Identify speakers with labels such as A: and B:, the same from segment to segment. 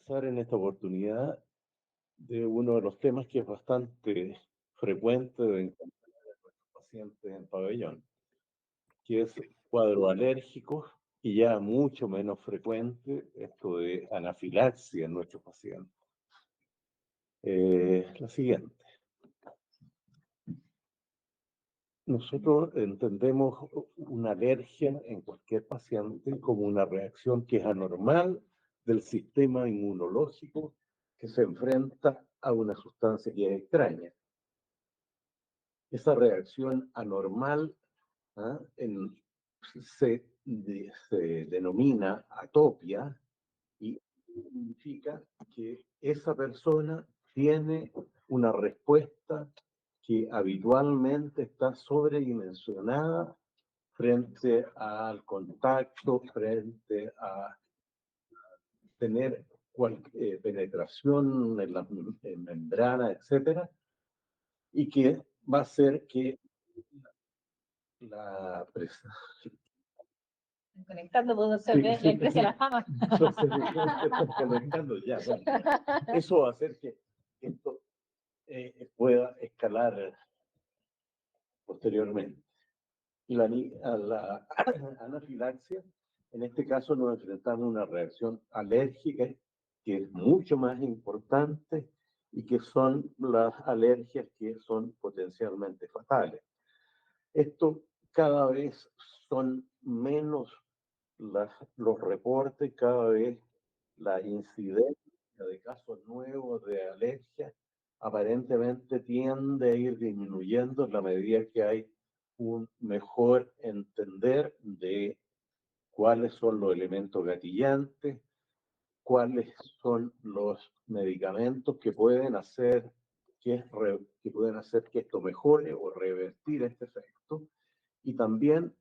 A: conversar en esta oportunidad de uno de los temas que es bastante frecuente de encontrar en nuestros pacientes en pabellón, que es cuadro alérgico y ya mucho menos frecuente esto de anafilaxia en nuestros pacientes. La siguiente. Nosotros entendemos una alergia en cualquier paciente como una reacción que es anormal del sistema inmunológico que se enfrenta a una sustancia que es extraña. Esa reacción anormal se denomina atopia y significa que esa persona tiene una respuesta que habitualmente está sobredimensionada frente al contacto, frente a tener penetración en la membrana, etcétera, y que va a hacer que la presa.
B: Conectando, puedo ser la empresa de la fama.
A: Están conectando ya. Bueno, eso va a hacer que esto pueda escalar posteriormente. Y la anafilaxia, en este caso nos enfrentamos a una reacción alérgica que es mucho más importante y que son las alergias que son potencialmente fatales. Esto cada vez son menos los reportes, cada vez la incidencia de casos nuevos de alergia aparentemente tiende a ir disminuyendo en la medida que hay un mejor entender de cuáles son los elementos gatillantes, cuáles son los medicamentos que pueden hacer que esto mejore o revertir este efecto, y también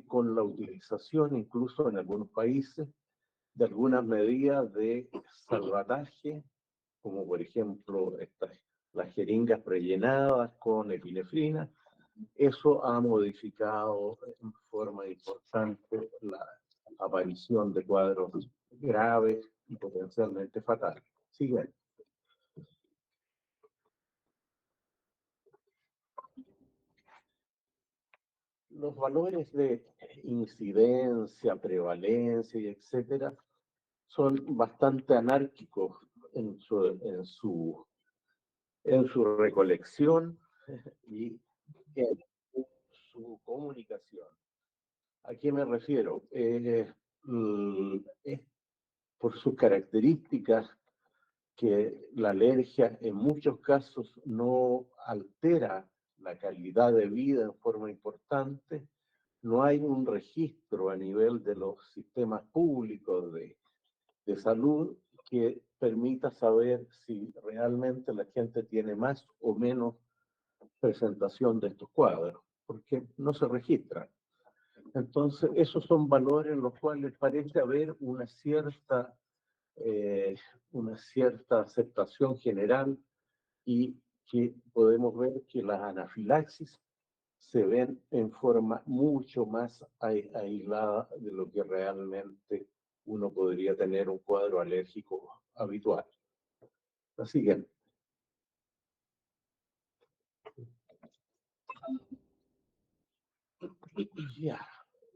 A: con la utilización, incluso en algunos países, de algunas medidas de salvataje, como por ejemplo las jeringas prellenadas con epinefrina. Eso ha modificado en forma importante la aparición de cuadros graves y potencialmente fatales. Siguiente. Los valores de incidencia, prevalencia y etcétera son bastante anárquicos en su recolección y en su comunicación. ¿A qué me refiero? Es por sus características que la alergia en muchos casos no altera la calidad de vida en forma importante. No hay un registro a nivel de los sistemas públicos de salud que permita saber si realmente la gente tiene más o menos presentación de estos cuadros, porque no se registran. Entonces, esos son valores en los cuales parece haber una cierta aceptación general, y que podemos ver que las anafilaxis se ven en forma mucho más aislada de lo que realmente uno podría tener un cuadro alérgico habitual. La siguiente. Ya.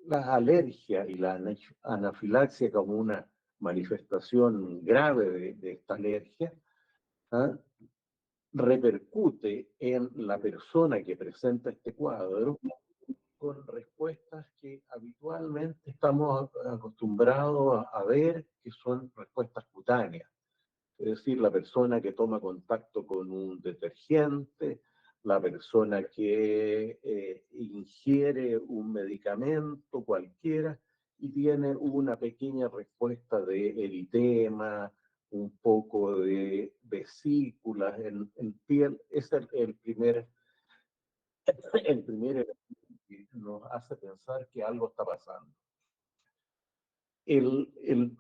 A: Las alergias y la anafilaxia como una manifestación grave de esta alergia, repercute en la persona que presenta este cuadro con respuestas que habitualmente estamos acostumbrados a ver, que son respuestas cutáneas. Es decir, la persona que toma contacto con un detergente, la persona que ingiere un medicamento cualquiera y tiene una pequeña respuesta de eritema, un poco de vesículas en piel. Es el primer elemento que nos hace pensar que algo está pasando.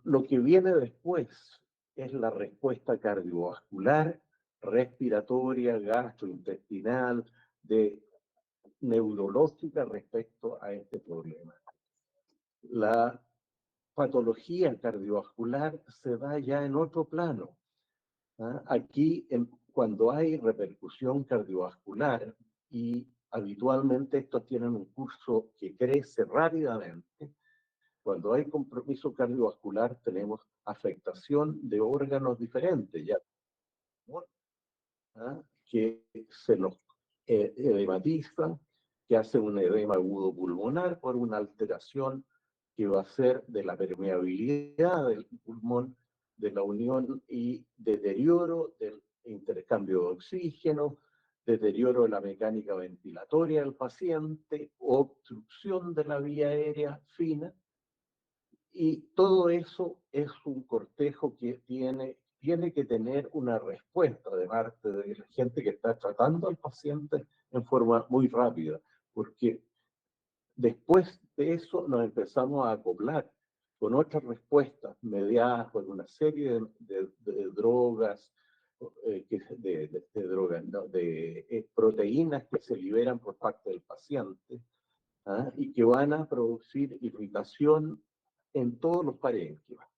A: Lo que viene después es la respuesta cardiovascular, respiratoria, gastrointestinal, neurológica respecto a este problema. La patología cardiovascular se da ya en otro plano. Aquí, cuando hay repercusión cardiovascular, y habitualmente estos tienen un curso que crece rápidamente, cuando hay compromiso cardiovascular tenemos afectación de órganos diferentes, ya, que se nos edematizan, que hace un edema agudo pulmonar por una alteración que va a ser de la permeabilidad del pulmón, de la unión y deterioro del intercambio de oxígeno, deterioro de la mecánica ventilatoria del paciente, obstrucción de la vía aérea fina, y todo eso es un cortejo que tiene que tener una respuesta de parte de la gente que está tratando al paciente en forma muy rápida, porque después de eso nos empezamos a acoplar con otras respuestas mediadas por una serie de drogas, drogas, ¿no? Proteínas que se liberan por parte del paciente, y que van a producir irritación en todos los parénquimas.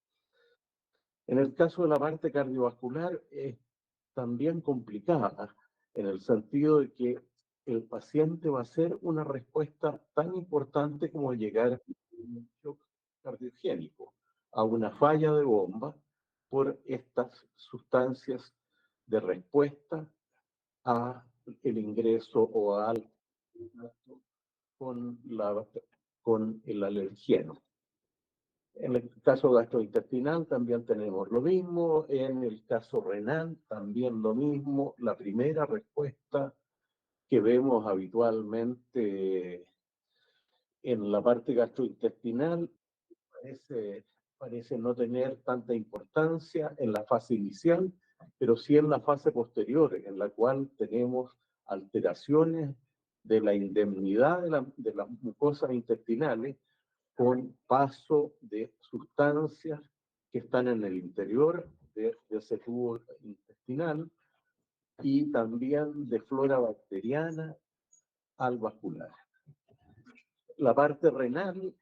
A: En el caso de la parte cardiovascular es también complicada, en el sentido de que el paciente va a hacer una respuesta tan importante como llegar a un shock cardiogénico, a una falla de bomba, por estas sustancias de respuesta a el ingreso o al con el alergeno. En el caso gastrointestinal también tenemos lo mismo, en el caso renal también lo mismo. La primera respuesta que vemos habitualmente en la parte gastrointestinal parece no tener tanta importancia en la fase inicial, pero sí en la fase posterior, en la cual tenemos alteraciones de la indemnidad de las mucosas intestinales, con paso de sustancias que están en el interior de ese tubo intestinal, y también de flora bacteriana al vascular. La parte renal,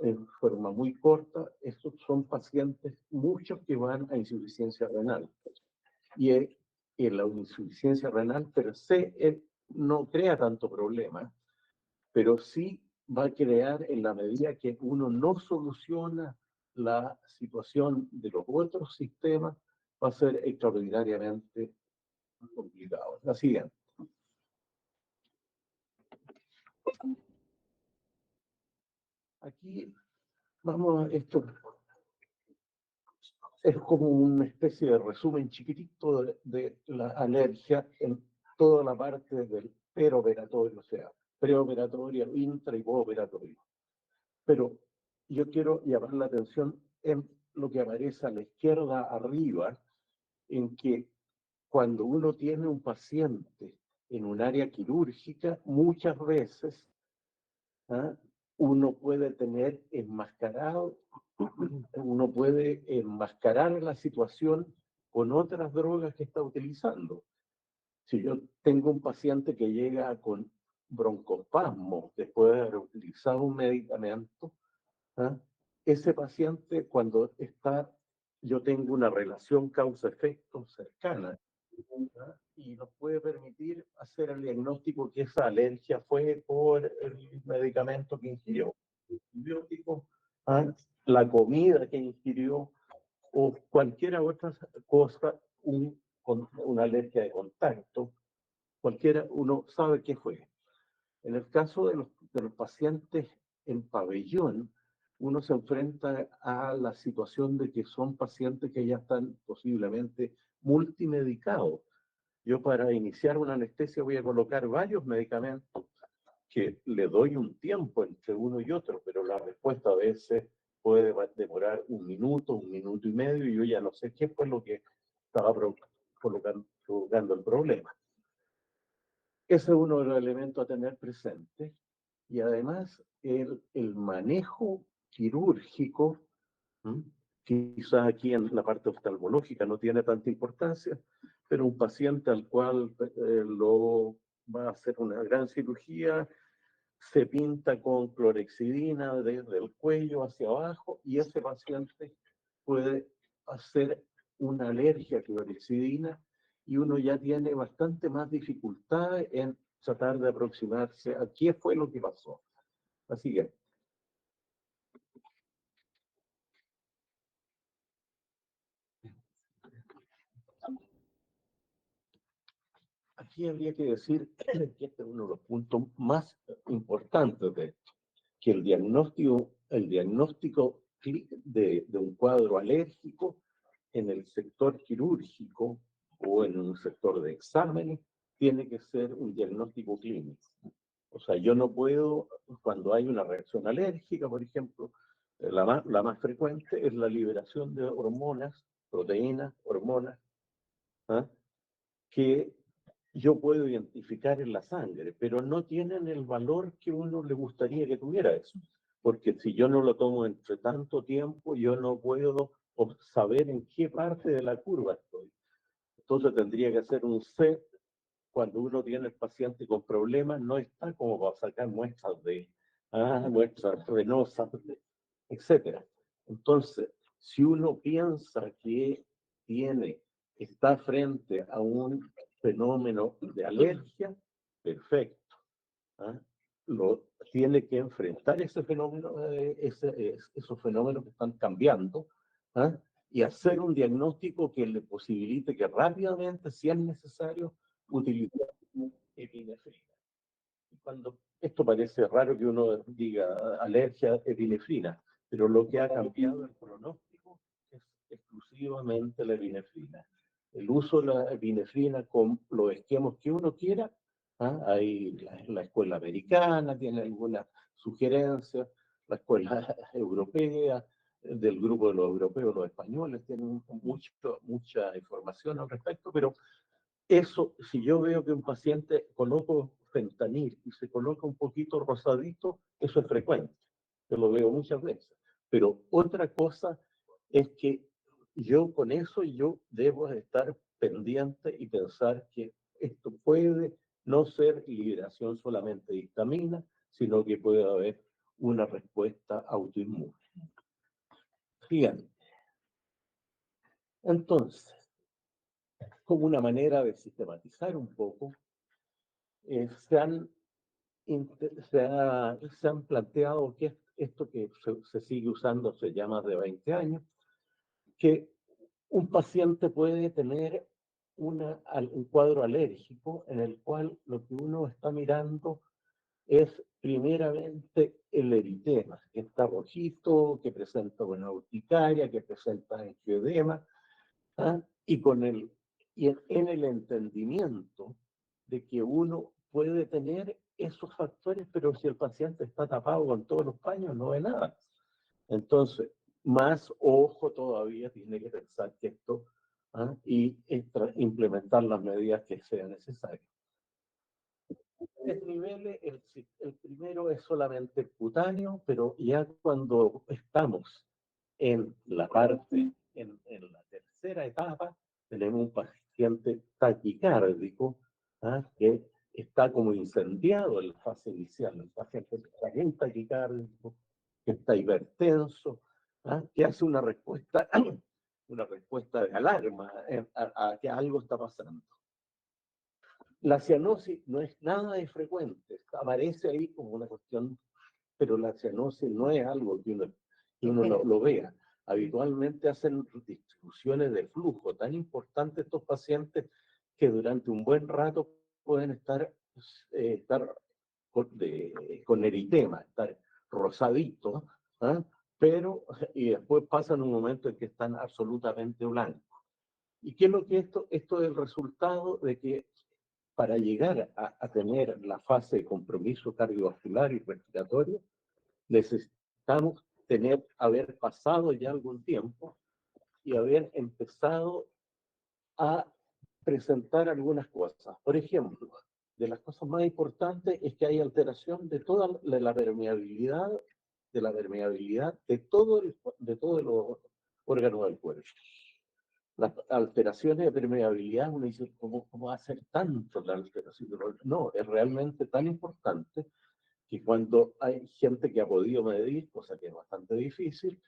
A: en forma muy corta, estos son pacientes, muchos que van a insuficiencia renal. Y la insuficiencia renal per se no crea tanto problema, pero sí va a crear, en la medida que uno no soluciona la situación de los otros sistemas, va a ser extraordinariamente complicado. La siguiente. Aquí vamos, esto es como una especie de resumen chiquitito de la alergia en toda la parte del peroperatorio, o sea, preoperatorio, intra y postoperatorio. Pero yo quiero llamar la atención en lo que aparece a la izquierda arriba, en que cuando uno tiene un paciente en un área quirúrgica, muchas veces uno puede tener enmascarado, uno puede enmascarar la situación con otras drogas que está utilizando. Si yo tengo un paciente que llega con broncoespasmo después de haber utilizado un medicamento, ese paciente, cuando yo tengo una relación causa-efecto cercana, y nos puede permitir hacer el diagnóstico que esa alergia fue por el medicamento que ingirió, el antibiótico, la comida que ingirió, o cualquier otra cosa, una alergia de contacto, cualquiera, uno sabe qué fue. En el caso de los pacientes en pabellón, uno se enfrenta a la situación de que son pacientes que ya están posiblemente multimedicados. Yo, para iniciar una anestesia, voy a colocar varios medicamentos que le doy un tiempo entre uno y otro, pero la respuesta a veces puede demorar un minuto y medio, y yo ya no sé qué fue lo que estaba provocando el problema. Ese es uno de los elementos a tener presente. Y además, el manejo quirúrgico, quizás aquí en la parte oftalmológica no tiene tanta importancia, pero un paciente al cual lo va a hacer una gran cirugía, se pinta con clorexidina desde el cuello hacia abajo y ese paciente puede hacer una alergia a clorexidina y uno ya tiene bastante más dificultad en tratar de aproximarse a qué fue lo que pasó. Así que aquí habría que decir que este es uno de los puntos más importantes de esto, que el diagnóstico de un cuadro alérgico en el sector quirúrgico o en un sector de exámenes tiene que ser un diagnóstico clínico. O sea, yo no puedo, cuando hay una reacción alérgica, por ejemplo, la más frecuente es la liberación de hormonas, proteínas, hormonas, ¿ah? Que yo puedo identificar en la sangre, pero no tienen el valor que uno le gustaría que tuviera eso. Porque si yo no lo tomo entre tanto tiempo, yo no puedo saber en qué parte de la curva estoy. Entonces tendría que hacer un set cuando uno tiene el paciente con problemas, no está como para sacar muestras venosas, etcétera. Entonces, si uno piensa que está frente a un fenómeno de alergia, perfecto. ¿Ah? Tiene que enfrentar ese fenómeno, esos fenómenos que están cambiando, ¿ah? Y hacer un diagnóstico que le posibilite que rápidamente, si es necesario, utilizar epinefrina. Cuando esto parece raro que uno diga alergia a epinefrina, pero lo que ha cambiado el pronóstico es exclusivamente la epinefrina. El uso de la epinefrina con los esquemas que uno quiera. ¿Ah? Hay la escuela americana tiene algunas sugerencias, la escuela europea, del grupo de los europeos, los españoles, tienen mucha información al respecto, pero eso, si yo veo que un paciente coloco fentanil y se coloca un poquito rosadito, eso es frecuente, yo lo veo muchas veces. Pero otra cosa es que yo con eso yo debo estar pendiente y pensar que esto puede no ser liberación solamente de histamina, sino que puede haber una respuesta autoinmune. Fíjense. Entonces, como una manera de sistematizar un poco, se han planteado que esto que se sigue usando hace ya más de 20 años, que un paciente puede tener un cuadro alérgico en el cual lo que uno está mirando es primeramente el eritema, que está rojito, que presenta una urticaria, que presenta angioedema, ¿ah? Y en el entendimiento de que uno puede tener esos factores, pero si el paciente está tapado con todos los paños, no ve nada. Entonces, más ojo todavía tiene que pensar que esto, y implementar las medidas que sean necesarias. Tres niveles, el primero es solamente cutáneo, pero ya cuando estamos en la tercera etapa, tenemos un paciente taquicárdico, que está como incendiado en la fase inicial. El paciente está bien taquicárdico, que está hipertenso, que hace una respuesta, una respuesta de alarma a que algo está pasando. La cianosis no es nada de frecuente, aparece ahí como una cuestión, pero la cianosis no es algo que uno lo vea. Habitualmente hacen distribuciones de flujo tan importantes estos pacientes que durante un buen rato pueden estar con eritema, estar rosaditos, pero y después pasan un momento en que están absolutamente blancos. ¿Y qué es lo que esto? Esto es el resultado de que para llegar a tener la fase de compromiso cardiovascular y respiratorio, necesitamos haber pasado ya algún tiempo y haber empezado a presentar algunas cosas. Por ejemplo, de las cosas más importantes es que hay alteración de toda la permeabilidad, de todos los órganos del cuerpo. Las alteraciones de permeabilidad, uno dice, ¿cómo va a ser tanto la alteración? No, es realmente tan importante que cuando hay gente que ha podido medir, cosa que es bastante difícil,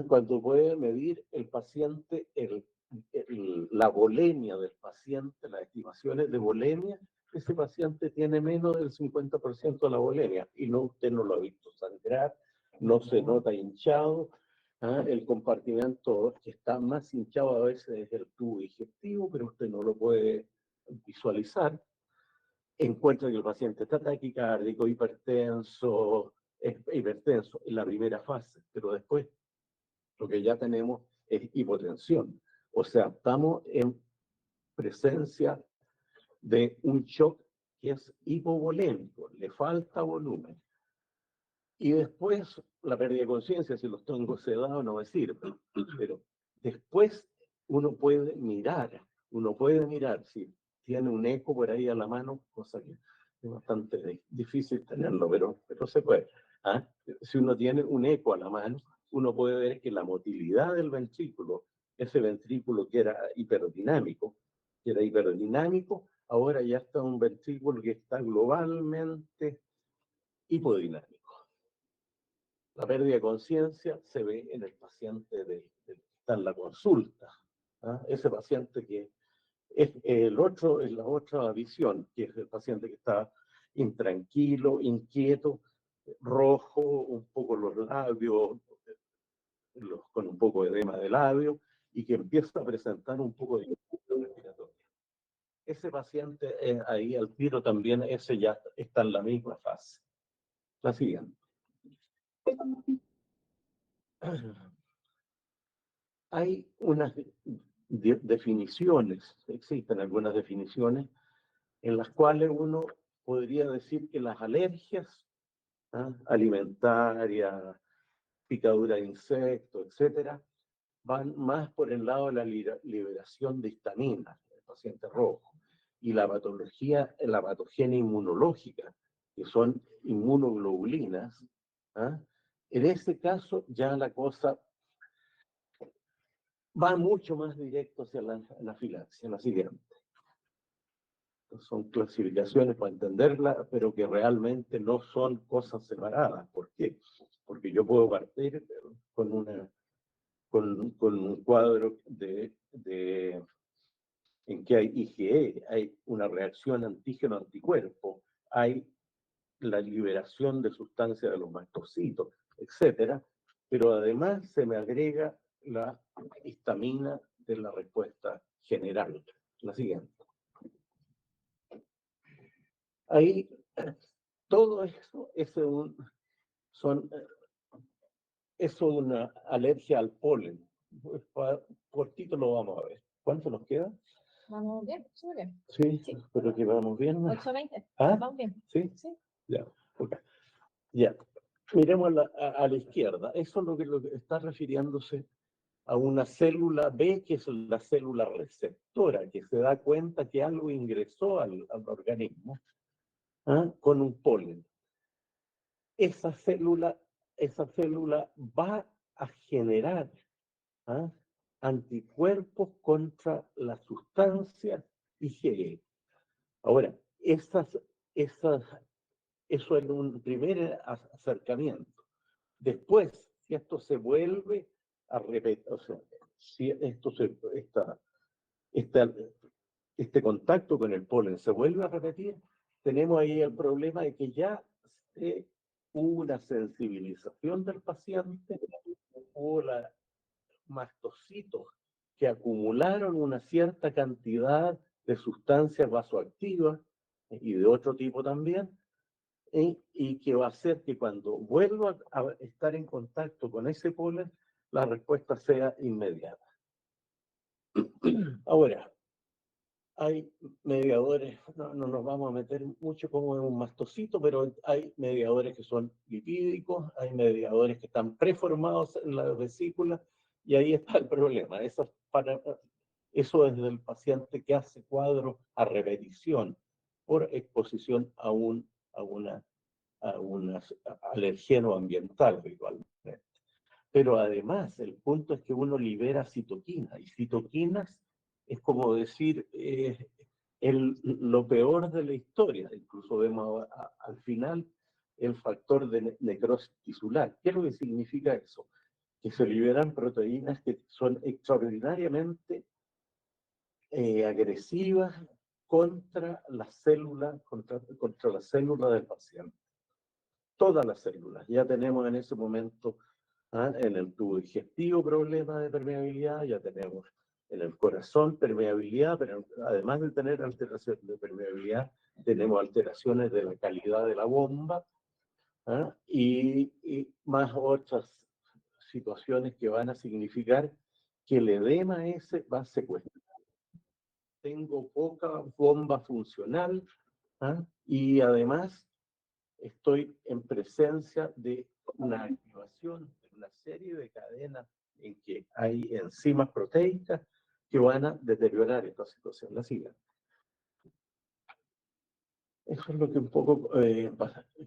A: cuando puede medir el paciente, la volemia del paciente, las estimaciones de volemia, ese paciente tiene menos del 50% de la volemia, y no, usted no lo ha visto sangrar, no se nota hinchado, el compartimento que está más hinchado a veces es el tubo digestivo, pero usted no lo puede visualizar. Encuentra que el paciente está taquicárdico, hipertenso en la primera fase, pero después lo que ya tenemos es hipotensión. O sea, estamos en presencia de un shock que es hipovolémico, le falta volumen. Y después la pérdida de conciencia, si los tengo sedados no me sirve, pero después uno puede mirar si tiene un eco por ahí a la mano, cosa que es bastante difícil tenerlo, pero se puede. Si uno tiene un eco a la mano, uno puede ver que la motilidad del ventrículo, ese ventrículo que era hiperdinámico, ahora ya está un ventrículo que está globalmente hipodinámico. La pérdida de conciencia se ve en el paciente que está en la consulta. Ese paciente que es la otra visión, que es el paciente que está intranquilo, inquieto, rojo, un poco los labios, con un poco de edema de labio, y que empieza a presentar un poco de infección respiratoria. Ese paciente ahí al tiro también, ese ya está en la misma fase. La siguiente. Hay unas definiciones, existen algunas definiciones en las cuales uno podría decir que las alergias alimentarias, picadura de insectos, etcétera, van más por el lado de la liberación de histamina, el paciente rojo, y la patogenia inmunológica, que son inmunoglobulinas. En ese caso ya la cosa va mucho más directo hacia la anafilaxia, la siguiente. Son clasificaciones para entenderla, pero que realmente no son cosas separadas. ¿Por qué? Porque yo puedo partir con un cuadro en que hay IgE, hay una reacción antígeno-anticuerpo, hay la liberación de sustancias de los mastocitos, etcétera, pero además se me agrega la histamina de la respuesta general. La siguiente. Ahí, todo eso es una alergia al polen. Cortito lo vamos a ver. ¿Cuánto nos queda?
B: Vamos bien, súper bien.
A: Sí, pero que vamos bien.
B: 8:20. Vamos bien.
A: ¿Sí? Sí. Ya, ok. Ya. Miremos a la izquierda. Eso es lo que está refiriéndose a una célula B, que es la célula receptora, que se da cuenta que algo ingresó al organismo con un polen. Esa célula va a generar anticuerpos contra la sustancia IgE. Ahora, eso es un primer acercamiento. Después, si esto se vuelve a repetir, o sea, si este contacto con el polen se vuelve a repetir, tenemos ahí el problema de que ya hubo una sensibilización del paciente, hubo mastocitos que acumularon una cierta cantidad de sustancias vasoactivas y de otro tipo también, y que va a hacer que cuando vuelva a estar en contacto con ese polen, la respuesta sea inmediata. Ahora, hay mediadores, no nos vamos a meter mucho como en un mastocito, pero hay mediadores que son lipídicos, hay mediadores que están preformados en la vesícula, y ahí está el problema. Eso es del paciente que hace cuadros a repetición por exposición a un alergeno ambiental habitualmente. Pero además, el punto es que uno libera citoquinas, y citoquinas es como decir lo peor de la historia. Incluso vemos al final el factor de necrosis tisular. ¿Qué es lo que significa eso? Que se liberan proteínas que son extraordinariamente agresivas contra las células, contra la célula del paciente. Todas las células. Ya tenemos en ese momento en el tubo digestivo problemas de permeabilidad, ya tenemos en el corazón permeabilidad, pero además de tener alteraciones de permeabilidad, tenemos alteraciones de la calidad de la bomba y más otras situaciones que van a significar que el edema ese va a secuestrar. Tengo poca bomba funcional y además estoy en presencia de una activación de una serie de cadenas en que hay enzimas proteicas que van a deteriorar esta situación. La siguiente. Eso es lo que un poco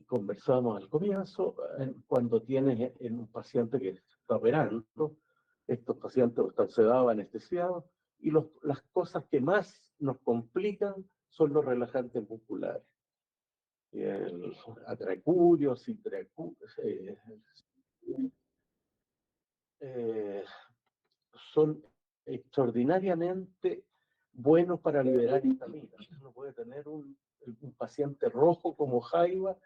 A: conversamos al comienzo, cuando tienes en un paciente que está operando, estos pacientes están sedados, anestesiados, y las cosas que más nos complican son los relajantes musculares. El atracurio, son extraordinariamente buenos para liberar histamina. Uno puede tener un paciente rojo como jaiba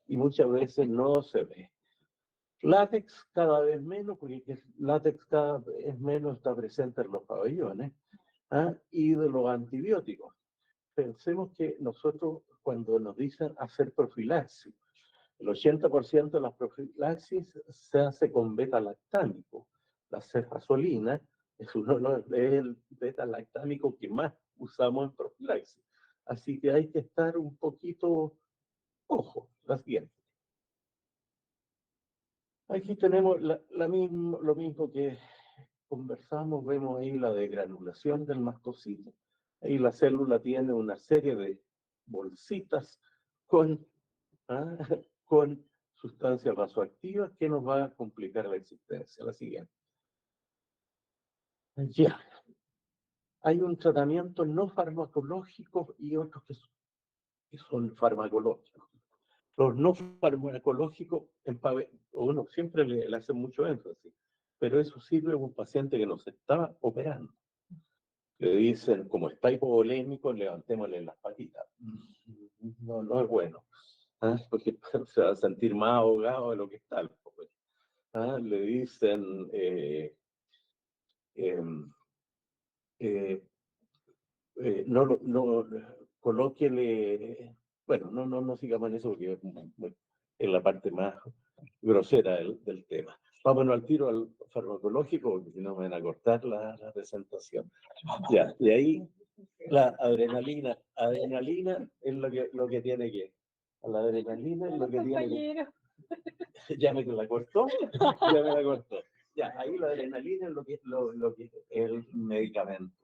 A: y muchas veces no se ve. Látex cada vez menos, porque el látex cada vez menos está presente en los pabellones, y de los antibióticos. Pensemos que nosotros, cuando nos dicen hacer profilaxis, el 80% de las profilaxis se hace con beta-lactámico. La cefazolina es el beta-lactámico que más usamos en profilaxis. Así que hay que estar un poquito ojo. La siguiente. Aquí tenemos lo mismo que conversamos, vemos ahí la degranulación del mastocito. Ahí la célula tiene una serie de bolsitas con sustancias vasoactivas que nos va a complicar la existencia. La siguiente. Ya. Hay un tratamiento no farmacológico y otros que son farmacológicos. Los no farmacológicos, uno siempre le hace mucho énfasis, pero eso sirve a un paciente que nos está operando. Le dicen, como está hipovolémico, levantémosle las patitas. No es bueno, porque se va a sentir más ahogado de lo que está. Le dicen, no, colóquele, bueno, no sigamos en eso porque es la parte más grosera del tema. Vámonos al tiro al farmacológico, porque si no me van a cortar la presentación. Ya, y ahí la adrenalina es lo que tiene que. La adrenalina es lo que tiene que. Ya me la cortó, ya me la cortó. Ya, ahí la adrenalina es lo que es el medicamento.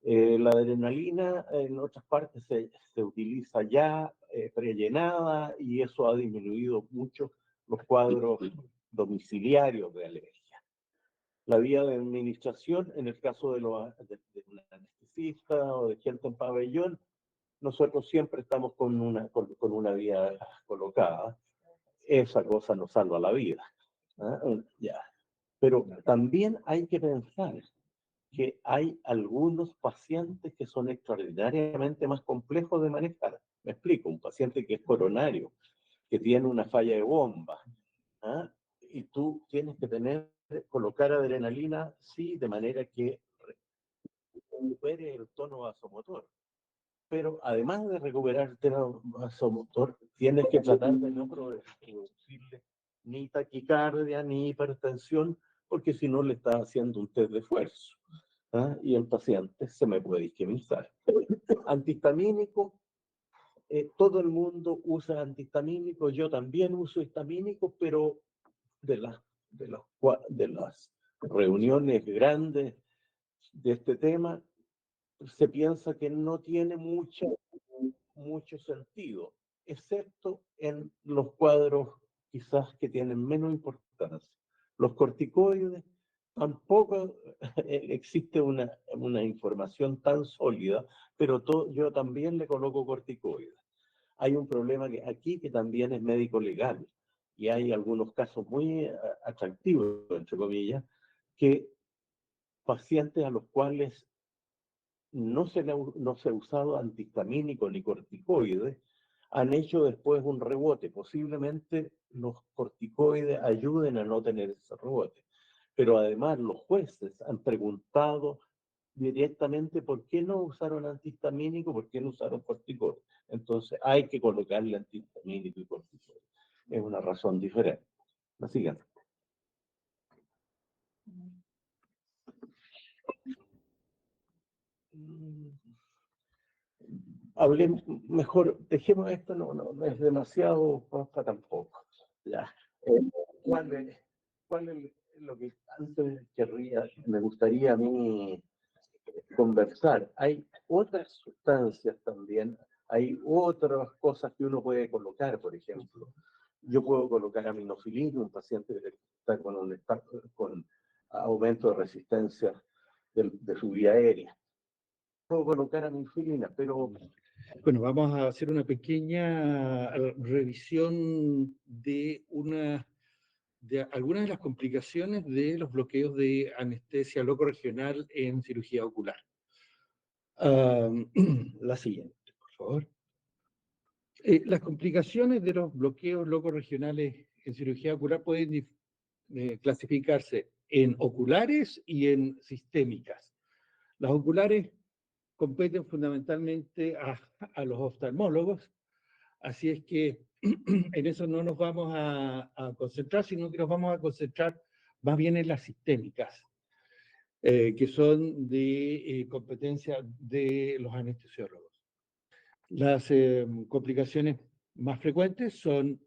A: La adrenalina en otras partes se utiliza ya prellenada y eso ha disminuido mucho los cuadros domiciliarios de alergia. La vía de administración, en el caso de un anestesista o de gente en pabellón, nosotros siempre estamos con una vía colocada. Esa cosa nos salva la vida. Ya. Pero también hay que pensar que hay algunos pacientes que son extraordinariamente más complejos de manejar. Me explico, un paciente que es coronario, que tiene una falla de bomba, y tú tienes que colocar adrenalina, sí, de manera que recupere el tono vasomotor. Pero además de recuperar el tono vasomotor, tienes que tratar de no producirle ni taquicardia, ni hipertensión, porque si no le estás haciendo un test de esfuerzo. Y el paciente se me puede isquemizar. Antihistamínico, todo el mundo usa antihistamínicos, yo también uso histamínicos, pero de las reuniones grandes de este tema, se piensa que no tiene mucho sentido, excepto en los cuadros quizás que tienen menos importancia. Los corticoides, tampoco existe una información tan sólida, pero yo también le coloco corticoides. hay un problema aquí que también es médico legal, y hay algunos casos muy atractivos, entre comillas, que pacientes a los cuales no se ha usado antihistamínico ni corticoides, han hecho después un rebote. Posiblemente los corticoides ayuden a no tener ese rebote. Pero además los jueces han preguntado directamente por qué no usaron antihistamínico, por qué no usaron corticoides. Entonces hay que colocarle antihistamínico y corticoides. Es una razón diferente. La siguiente. Hablemos mejor, dejemos esto, no es demasiado consta tampoco. Ya. ¿Cuál es lo que antes me gustaría a mí conversar? Hay otras sustancias también, hay otras cosas que uno puede colocar, por ejemplo. Yo puedo colocar aminofilina, un paciente que está con aumento de resistencia de su vía aérea. Puedo colocar aminofilina, pero...
C: Bueno, vamos a hacer una pequeña revisión de algunas de las complicaciones de los bloqueos de anestesia locorregional en cirugía ocular. La siguiente, por favor. Las complicaciones de los bloqueos locorregionales en cirugía ocular pueden clasificarse en oculares y en sistémicas. Las oculares competen fundamentalmente a los oftalmólogos, así es que en eso no nos vamos a concentrar, sino que nos vamos a concentrar más bien en las sistémicas, que son de competencia de los anestesiólogos. Las complicaciones más frecuentes son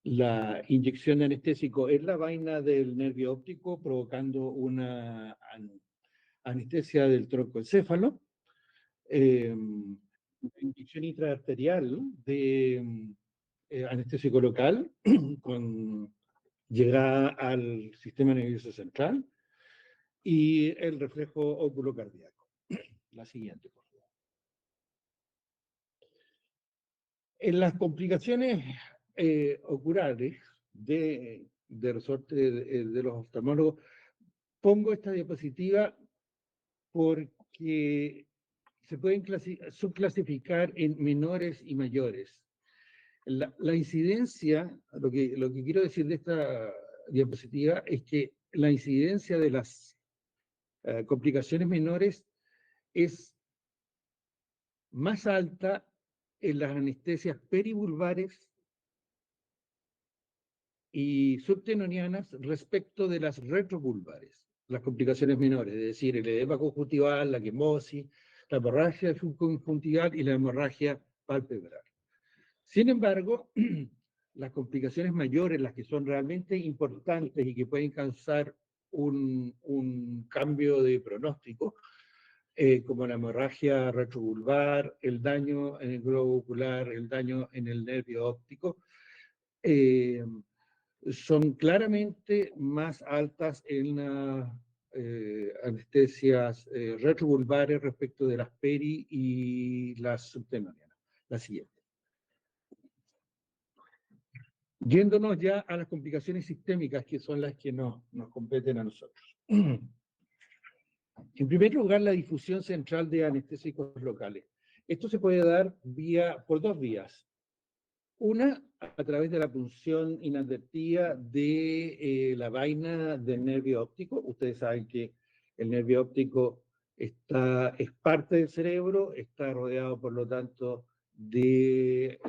C: la inyección de anestésico en la vaina del nervio óptico, provocando una anestesia del troncoencéfalo, inyección intraarterial de anestésico local con llegada al sistema nervioso central y el reflejo oculocardíaco. La siguiente, por favor. En las complicaciones oculares de resorte de los oftalmólogos, pongo esta diapositiva porque se pueden subclasificar en menores y mayores. La incidencia, lo que quiero decir de esta diapositiva es que la incidencia de las complicaciones menores es más alta en las anestesias perivulvares y subtenonianas respecto de las retrovulvares, las complicaciones menores, es decir, el edema conjuntival, la quemosis, la hemorragia subconjuntival y la hemorragia palpebral. Sin embargo, las complicaciones mayores, las que son realmente importantes y que pueden causar un cambio de pronóstico, como la hemorragia retrovulvar, el daño en el globo ocular, el daño en el nervio óptico, son claramente más altas en las anestesias retrovulvares respecto de las peri y las subtenonianas. La siguiente. Yéndonos ya a las complicaciones sistémicas, que son las que nos competen a nosotros. En primer lugar, la difusión central de anestésicos locales. Esto se puede dar por dos vías. Una, a través de la punción inadvertida de la vaina del nervio óptico. Ustedes saben que el nervio óptico es parte del cerebro, está rodeado, por lo tanto, de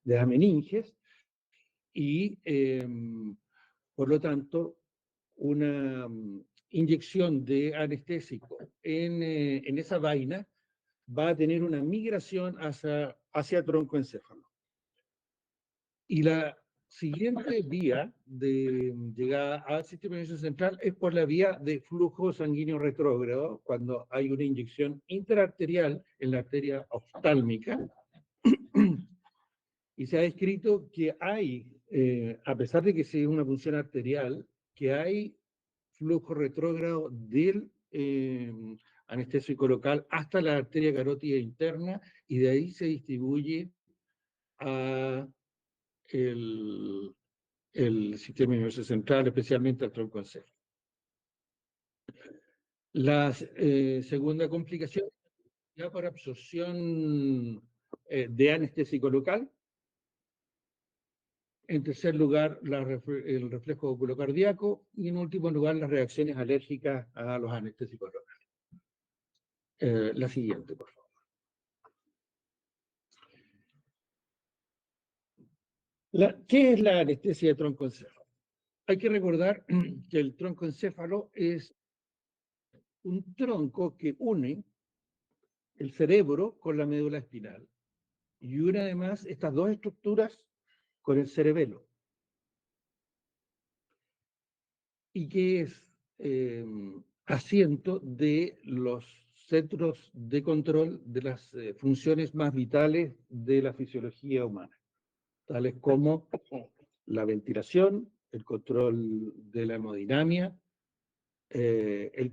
C: las meninges, y por lo tanto una inyección de anestésico en esa vaina va a tener una migración hacia troncoencéfalo. Y la siguiente vía de llegada al sistema nervioso central es por la vía de flujo sanguíneo retrógrado, cuando hay una inyección intraarterial en la arteria oftálmica. Y se ha descrito que hay, a pesar de que sea una punción arterial, que hay flujo retrógrado del anestésico local hasta la arteria carótida interna y de ahí se distribuye a el sistema nervioso central, especialmente al troncoencéfalo. La segunda complicación ya por absorción de anestésico local. En tercer lugar, el reflejo oculocardíaco. Y en último lugar, las reacciones alérgicas a los anestésicos locales. La siguiente, por favor. ¿Qué es la anestesia de troncoencéfalo? Hay que recordar que el troncoencéfalo es un tronco que une el cerebro con la médula espinal y une además estas dos estructuras con el cerebelo, y que es asiento de los centros de control de las funciones más vitales de la fisiología humana, tales como la ventilación, el control de la hemodinamia, el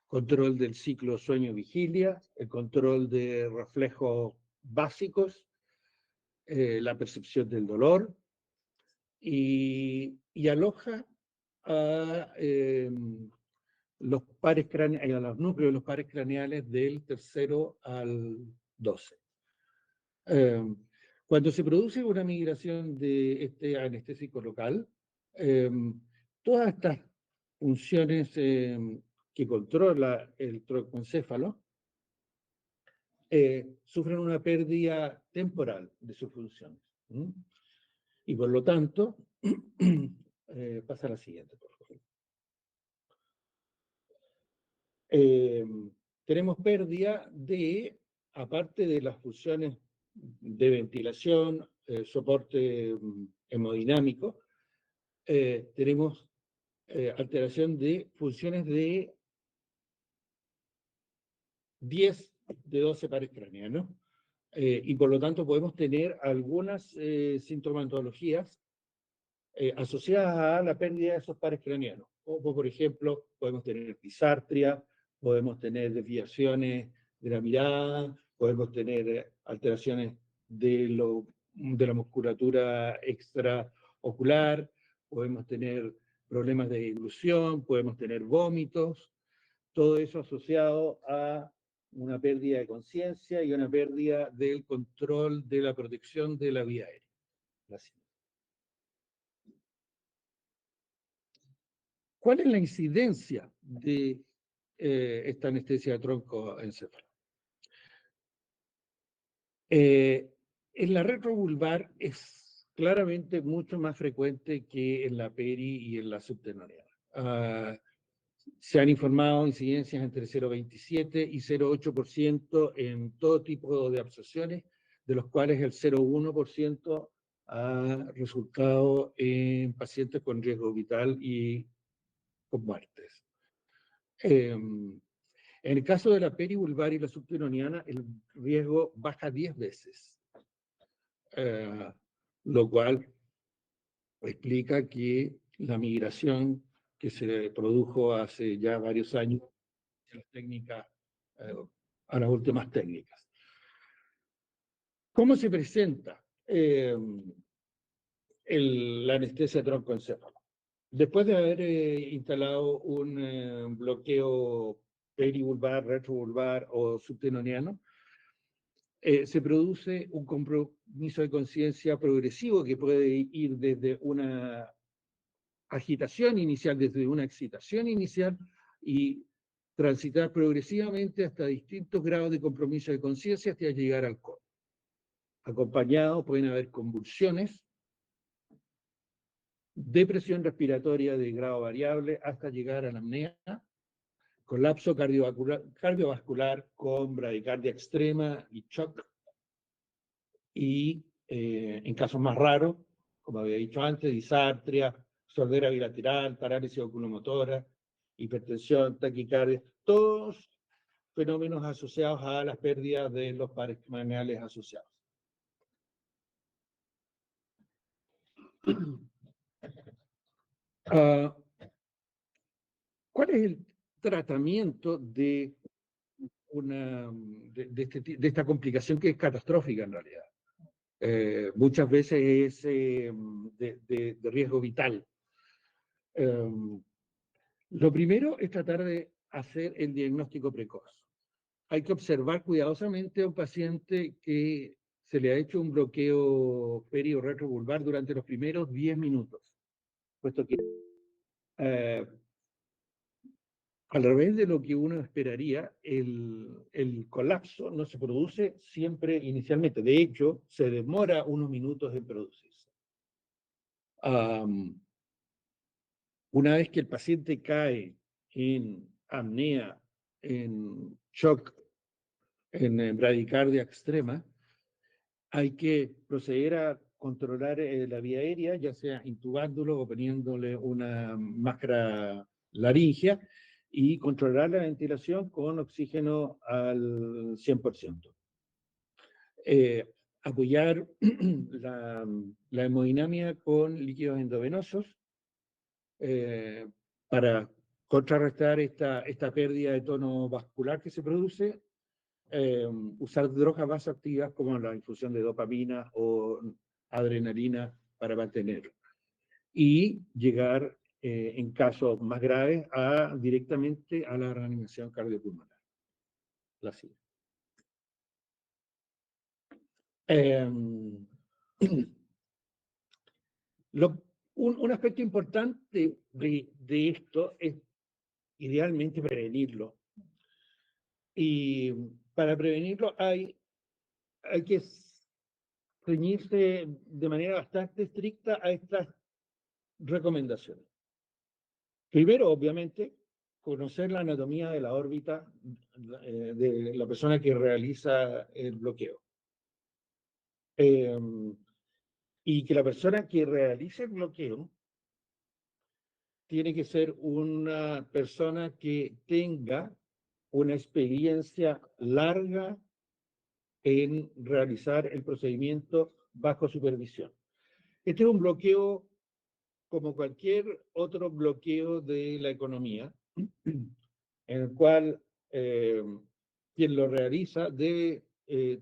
C: control del ciclo sueño-vigilia, el control de reflejos básicos, la percepción del dolor, y aloja a los pares craneales, a los núcleos de los pares craneales del tercero al 12. Cuando se produce una migración de este anestésico local, todas estas funciones que controla el troncoencéfalo sufren una pérdida temporal de sus funciones. Y por lo tanto, pasa a la siguiente, por favor. Tenemos pérdida de, aparte de las funciones de ventilación, soporte hemodinámico, tenemos alteración de funciones de 10 de 12 pares craneanos, y por lo tanto podemos tener algunas sintomatologías asociadas a la pérdida de esos pares craneanos. Como por ejemplo, podemos tener disartria, podemos tener desviaciones de la mirada, podemos tener alteraciones de la musculatura extraocular, podemos tener problemas de ilusión, podemos tener vómitos, todo eso asociado a una pérdida de conciencia y una pérdida del control de la protección de la vía aérea. Gracias. ¿Cuál es la incidencia de esta anestesia de troncoencéfalo? En la retrovulvar es claramente mucho más frecuente que en la peri y en la subtenoniana. Se han informado incidencias entre 0,27 y 0,8% en todo tipo de absorciones, de los cuales el 0,1% ha resultado en pacientes con riesgo vital y con muertes. En el caso de la perivulvar y la subtenoniana, el riesgo baja 10 veces, lo cual explica que la migración que se produjo hace ya varios años de las técnicas a las últimas técnicas. ¿Cómo se presenta la anestesia troncoencéfalo? Después de haber instalado un bloqueo perivulvar, retrovulvar o subtenoniano, se produce un compromiso de conciencia progresivo que puede ir desde una agitación inicial, desde una excitación inicial, y transitar progresivamente hasta distintos grados de compromiso de conciencia hasta llegar al coma. Acompañado pueden haber convulsiones, depresión respiratoria de grado variable hasta llegar a la apnea, colapso cardiovascular con bradicardia extrema y shock, y en casos más raros, como había dicho antes, disartria, sordera bilateral, parálisis oculomotora, hipertensión, taquicardia, todos fenómenos asociados a las pérdidas de los pares craneales asociados. ¿Cuál es tratamiento de de esta complicación que es catastrófica en realidad. Muchas veces es de riesgo vital. Lo primero es tratar de hacer el diagnóstico precoz. Hay que observar cuidadosamente a un paciente que se le ha hecho un bloqueo perio-retrovulvar durante los primeros 10 minutos, puesto que al revés de lo que uno esperaría, el colapso no se produce siempre inicialmente. De hecho, se demora unos minutos en producirse. Una vez que el paciente cae en apnea, en shock, en bradicardia extrema, hay que proceder a controlar la vía aérea, ya sea intubándolo o poniéndole una máscara laringea, y controlar la ventilación con oxígeno al 100%. Apoyar la hemodinamia con líquidos endovenosos para contrarrestar esta pérdida de tono vascular que se produce. Usar drogas vasoactivas como la infusión de dopamina o adrenalina para mantenerlo. Y llegar, en casos más graves, directamente a la reanimación cardiopulmonar. La sigue. Un aspecto importante de esto es idealmente prevenirlo. Y para prevenirlo hay que ceñirse de manera bastante estricta a estas recomendaciones. Primero, obviamente, conocer la anatomía de la órbita de la persona que realiza el bloqueo. Y que la persona que realice el bloqueo tiene que ser una persona que tenga una experiencia larga en realizar el procedimiento bajo supervisión. Este es un bloqueo como cualquier otro bloqueo de la economía, en el cual quien lo realiza debe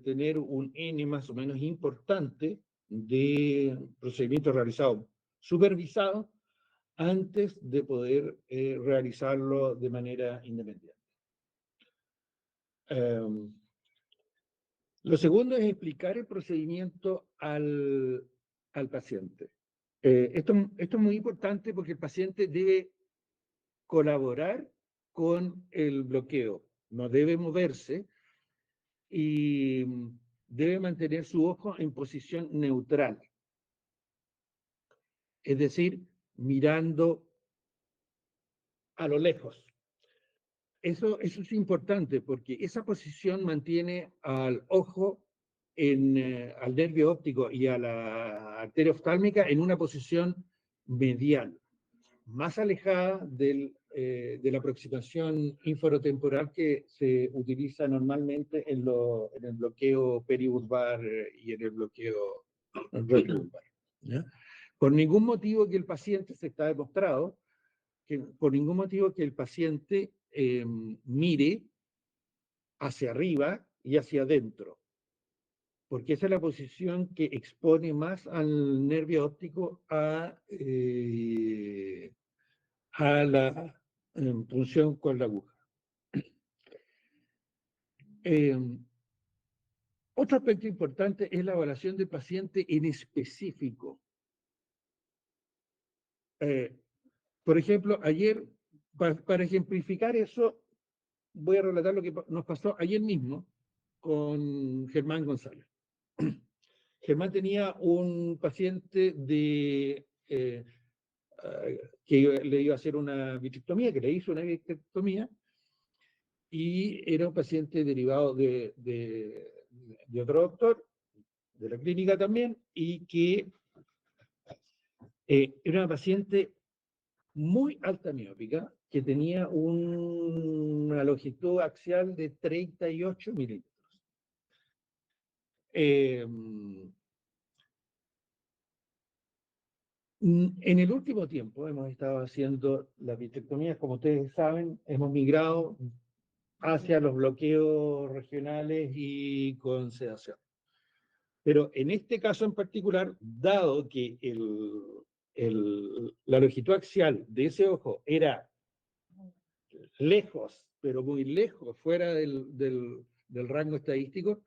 C: tener un N más o menos importante de procedimientos realizados supervisados antes de poder realizarlo de manera independiente. Lo segundo es explicar el procedimiento al paciente. Esto es muy importante porque el paciente debe colaborar con el bloqueo, no debe moverse y debe mantener su ojo en posición neutral. Es decir, mirando a lo lejos. Eso es importante porque esa posición mantiene al ojo, al nervio óptico y a la arteria oftálmica en una posición medial, más alejada de la aproximación infratemporal que se utiliza normalmente en el bloqueo periurbar y en el bloqueo retrourbar. Por ningún motivo que el paciente, se está demostrado, por ningún motivo que el paciente mire hacia arriba y hacia adentro, porque esa es la posición que expone más al nervio óptico a la punción con la aguja. Otro aspecto importante es la evaluación del paciente en específico. Por ejemplo, ayer, para ejemplificar eso, voy a relatar lo que nos pasó ayer mismo con Germán González. Germán tenía un paciente que le iba a hacer una vitrectomía, que le hizo una vitrectomía, y era un paciente derivado de otro doctor, de la clínica también, y que era una paciente muy alta miópica, que tenía una longitud axial de 38 milímetros. En el último tiempo hemos estado haciendo las vitrectomías, como ustedes saben, hemos migrado hacia los bloqueos regionales y con sedación. Pero en este caso en particular, dado que la longitud axial de ese ojo era lejos, pero muy lejos, fuera del rango estadístico,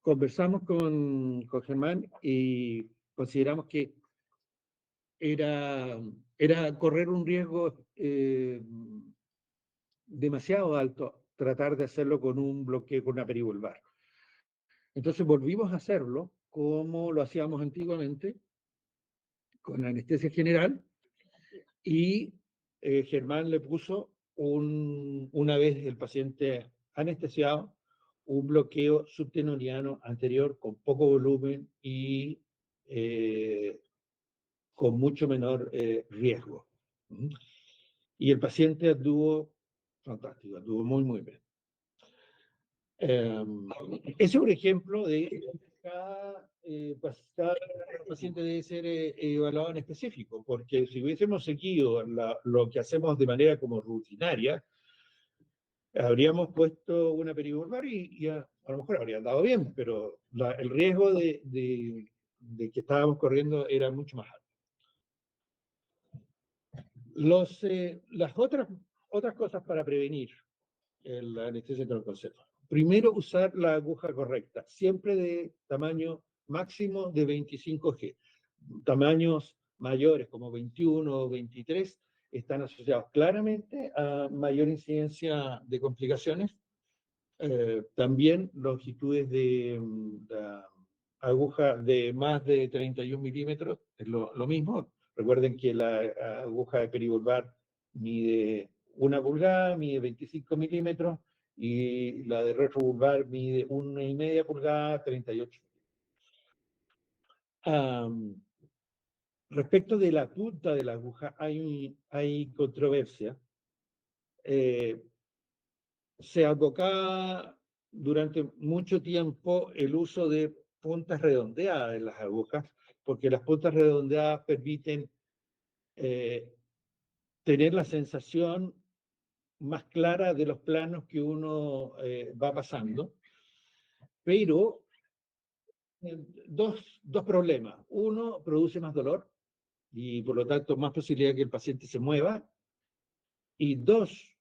C: conversamos con Germán y consideramos que era correr un riesgo demasiado alto tratar de hacerlo con un bloqueo, con una perivulvar. Entonces volvimos a hacerlo como lo hacíamos antiguamente, con anestesia general, y Germán le puso, una vez el paciente anestesiado, un bloqueo subtenoniano anterior con poco volumen y con mucho menor riesgo. Y el paciente anduvo fantástico, anduvo muy, muy bien. Ese es un ejemplo de cada paciente debe ser evaluado en específico, porque si hubiésemos seguido lo que hacemos de manera como rutinaria, habríamos puesto una perivulvar y a lo mejor habría andado bien, pero el riesgo de que estábamos corriendo era mucho más alto. Las otras cosas para prevenir la anestesia troncocéfala. Primero, usar la aguja correcta, siempre de tamaño máximo de 25G. Tamaños mayores como 21 o 23 están asociados claramente a mayor incidencia de complicaciones. También longitudes de aguja de más de 31 milímetros, es lo mismo. Recuerden que la aguja de perivulvar mide 1 pulgada, mide 25 milímetros, y la de retrovulvar mide 1,5 pulgadas, 38. Respecto de la punta de la aguja, hay controversia. Se advocaba durante mucho tiempo el uso de puntas redondeadas en las agujas, porque las puntas redondeadas permiten tener la sensación más clara de los planos que uno va pasando, pero dos problemas. Uno, produce más dolor y por lo tanto más posibilidad que el paciente se mueva. Y dos,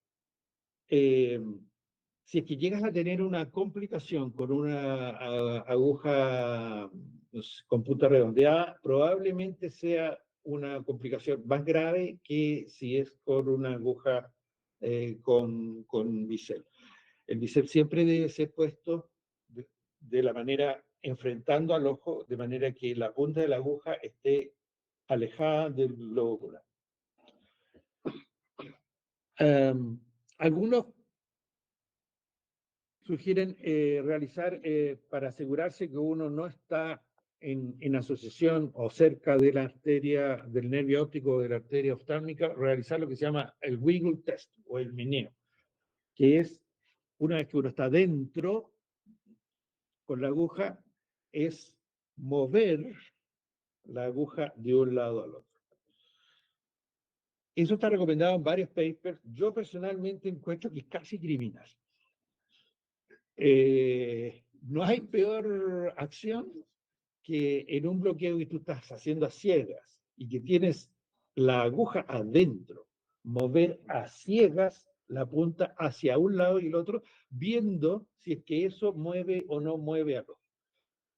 C: si es que llegas a tener una complicación con una aguja con punta redondeada, probablemente sea una complicación más grave que si es con una aguja con bisel. El bisel siempre debe ser puesto de la manera enfrentando al ojo, de manera que la punta de la aguja esté alejada del globo ocular. Algunos sugieren realizar, para asegurarse que uno no está en asociación o cerca de la arteria, del nervio óptico o de la arteria oftálmica, realizar lo que se llama el wiggle test o el meneo, que es, una vez que uno está dentro con la aguja, es mover la aguja de un lado al otro. Eso está recomendado en varios papers. Yo personalmente encuentro que es casi criminal. No hay peor acción que en un bloqueo que tú estás haciendo a ciegas y que tienes la aguja adentro, mover a ciegas la punta hacia un lado y el otro, viendo si es que eso mueve o no mueve a otro.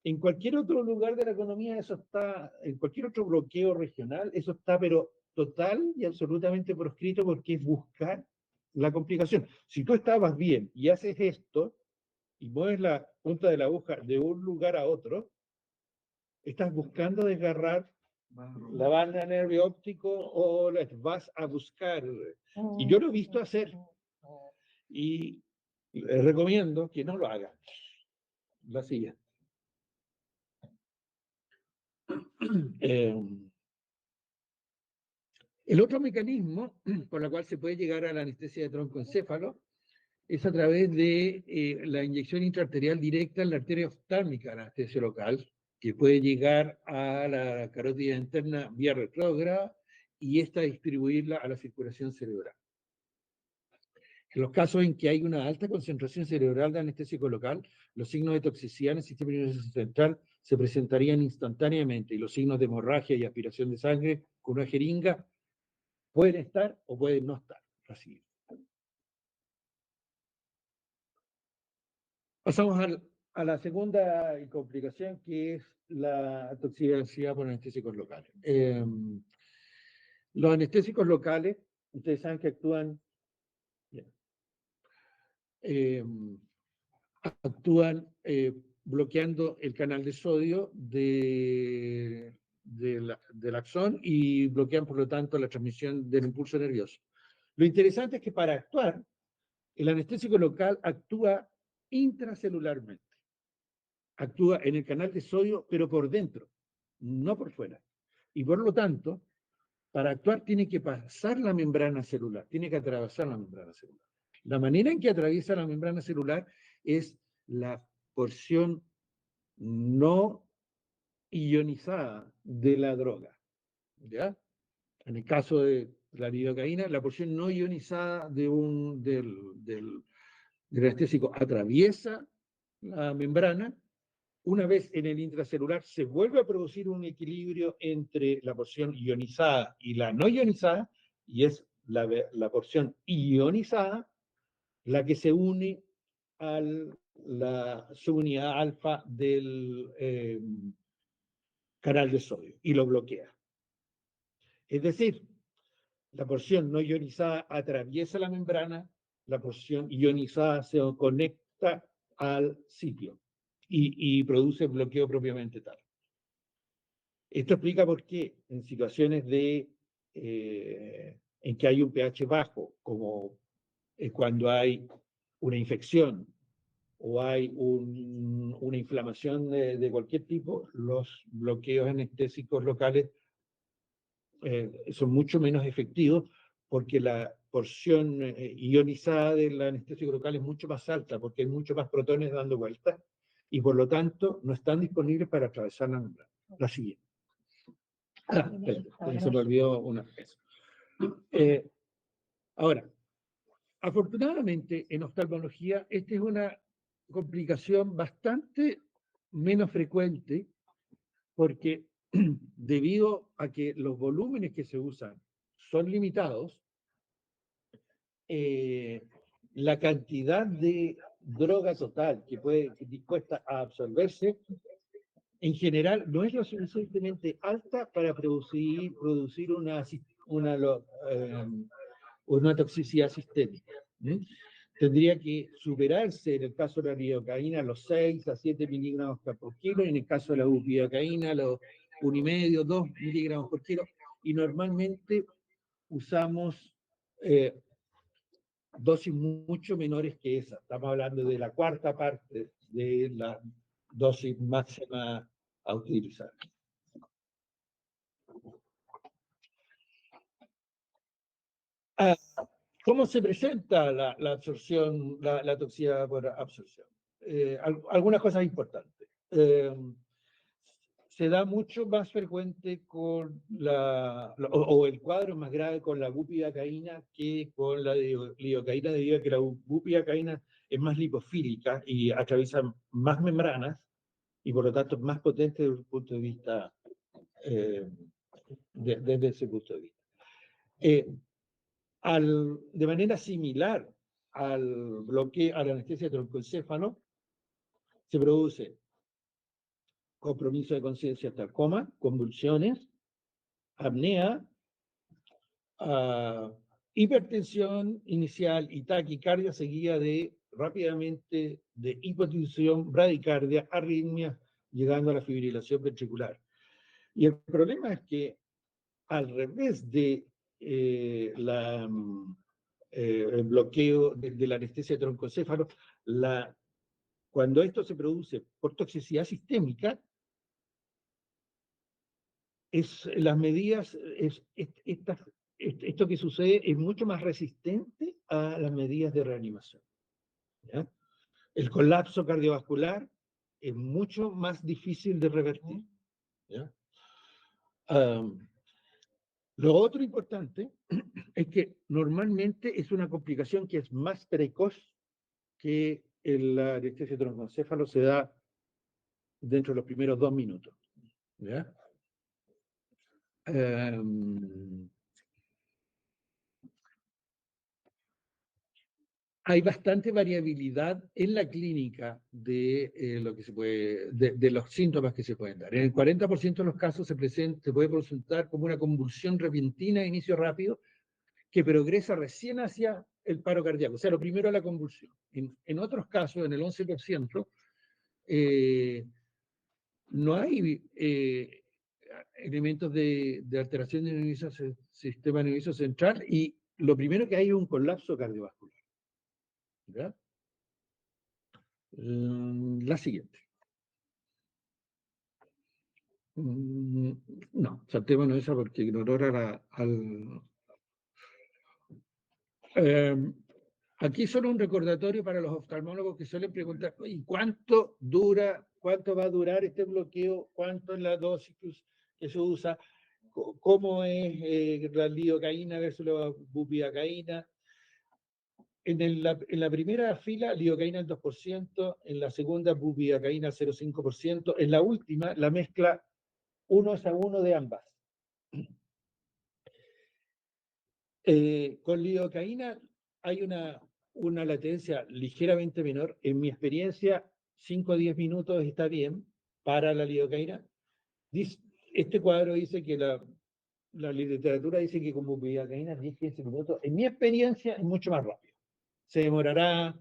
C: En cualquier otro lugar de la economía eso está, en cualquier otro bloqueo regional, eso está pero total y absolutamente proscrito, porque es buscar la complicación. Si tú estabas bien y haces esto y mueves la punta de la aguja de un lugar a otro, estás buscando desgarrar la banda nervio óptico o vas a buscar. Y yo lo he visto hacer y les recomiendo que no lo hagan. La siguiente. El otro mecanismo por el cual se puede llegar a la anestesia de troncoencéfalo es a través de la inyección intraarterial directa en la arteria oftálmica, la anestesia local, que puede llegar a la carótida interna vía retrógrada y esta distribuirla a la circulación cerebral. En los casos en que hay una alta concentración cerebral de anestésico local, los signos de toxicidad en el sistema nervioso central se presentarían instantáneamente y los signos de hemorragia y aspiración de sangre con una jeringa pueden estar o pueden no estar. Así. Pasamos a la segunda complicación, que es la toxicidad por anestésicos locales. Los anestésicos locales, ustedes saben que actúan bloqueando el canal de sodio del axón y bloquean, por lo tanto, la transmisión del impulso nervioso. Lo interesante es que para actuar, el anestésico local actúa intracelularmente. Actúa en el canal de sodio, pero por dentro, no por fuera. Y por lo tanto, para actuar tiene que pasar la membrana celular, tiene que atravesar la membrana celular. La manera en que atraviesa la membrana celular es la porción no ionizada de la droga. ¿Ya? En el caso de la lidocaína, la porción no ionizada del anestésico atraviesa la membrana. Una vez en el intracelular se vuelve a producir un equilibrio entre la porción ionizada y la no ionizada, y es la porción ionizada la que se une a la subunidad alfa del canal de sodio y lo bloquea. Es decir, la porción no ionizada atraviesa la membrana, la porción ionizada se conecta al sitio y produce bloqueo propiamente tal. Esto explica por qué en situaciones en que hay un pH bajo, como cuando hay una infección o hay una inflamación de cualquier tipo, los bloqueos anestésicos locales son mucho menos efectivos porque la porción ionizada del anestésico local es mucho más alta, porque hay mucho más protones dando vueltas y por lo tanto no están disponibles para atravesar la membrana. La siguiente. Se me olvidó una vez. Ahora, afortunadamente en oftalmología esta es una complicación bastante menos frecuente porque debido a que los volúmenes que se usan son limitados, la cantidad de droga total que puede dispuesta a absorberse en general no es lo suficientemente alta para producir una toxicidad sistémica. Tendría que superarse, en el caso de la lidocaína, los 6 a 7 miligramos por kilo, en el caso de la bupivacaína, los 1,5, 2 miligramos por kilo, y normalmente usamos dosis mucho menores que esa. Estamos hablando de la cuarta parte de la dosis máxima a utilizar. ¿Cómo se presenta la absorción, la toxicidad por absorción? Algunas cosas importantes. Se da mucho más frecuente con o el cuadro más grave con la bupivacaína que con la lidocaína, debido a que la bupivacaína es más lipofílica y atraviesa más membranas y por lo tanto es más potente desde el punto de vista, desde ese punto de vista. De manera similar al bloqueo, a la anestesia troncoencéfalo, se produce compromiso de conciencia hasta el coma, convulsiones, apnea, hipertensión inicial y taquicardia seguida rápidamente de hipotensión, bradicardia, arritmia, llegando a la fibrilación ventricular. Y el problema es que al revés de el bloqueo de la anestesia troncoencéfalo, cuando esto se produce por toxicidad sistémica, esto que sucede es mucho más resistente a las medidas de reanimación. ¿Ya? El colapso cardiovascular es mucho más difícil de revertir. ¿Ya? Lo otro importante es que normalmente es una complicación que es más precoz que la anestesia troncocéfalo se da dentro de los primeros 2 minutos. ¿Ya? Hay bastante variabilidad en la clínica de lo que se puede, de los síntomas que se pueden dar. En el 40% de los casos se puede presentar como una convulsión repentina de inicio rápido que progresa recién hacia el paro cardíaco, o sea, lo primero la convulsión. En otros casos, en el 11%, no hay elementos de alteración del sistema nervioso central y lo primero que hay es un colapso cardiovascular. ¿Ya? La siguiente. No, saltémonos esa porque ignora al... aquí solo un recordatorio para los oftalmólogos que suelen preguntar, ¿y cuánto va a durar este bloqueo? ¿Cuánto es la dosis que se usa? ¿Cómo es la lidocaína versus la bupivacaína? En la primera fila, lidocaína al 2%, en la segunda, bupivacaína al 0,5%, en la última, la mezcla 1:1 de ambas. Con lidocaína hay una latencia ligeramente menor. En mi experiencia, 5 a 10 minutos está bien para la lidocaína. Este cuadro dice que la literatura dice que con bupivacaína 10-15 minutos. En mi experiencia es mucho más rápido. Se demorará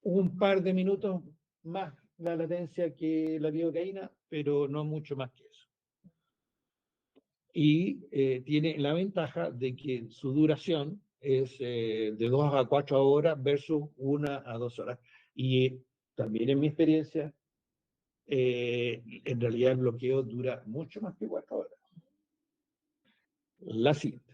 C: un par de minutos más la latencia que la lidocaína, pero no mucho más que eso. Y tiene la ventaja de que su duración es de 2 a 4 horas versus 1 a 2 horas. Y también en mi experiencia, en realidad el bloqueo dura mucho más que 4 horas. La siguiente.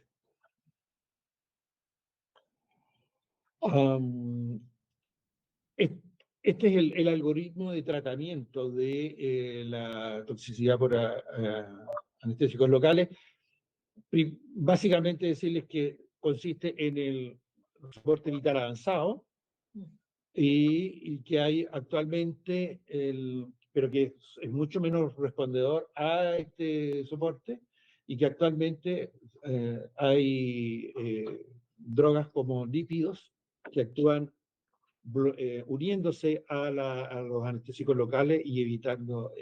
C: Este es el algoritmo de tratamiento de la toxicidad por anestésicos locales. Básicamente decirles que consiste en el soporte vital avanzado y que hay actualmente, pero que es mucho menos respondedor a este soporte y que actualmente hay drogas como lípidos que actúan uniéndose a los anestésicos locales y evitando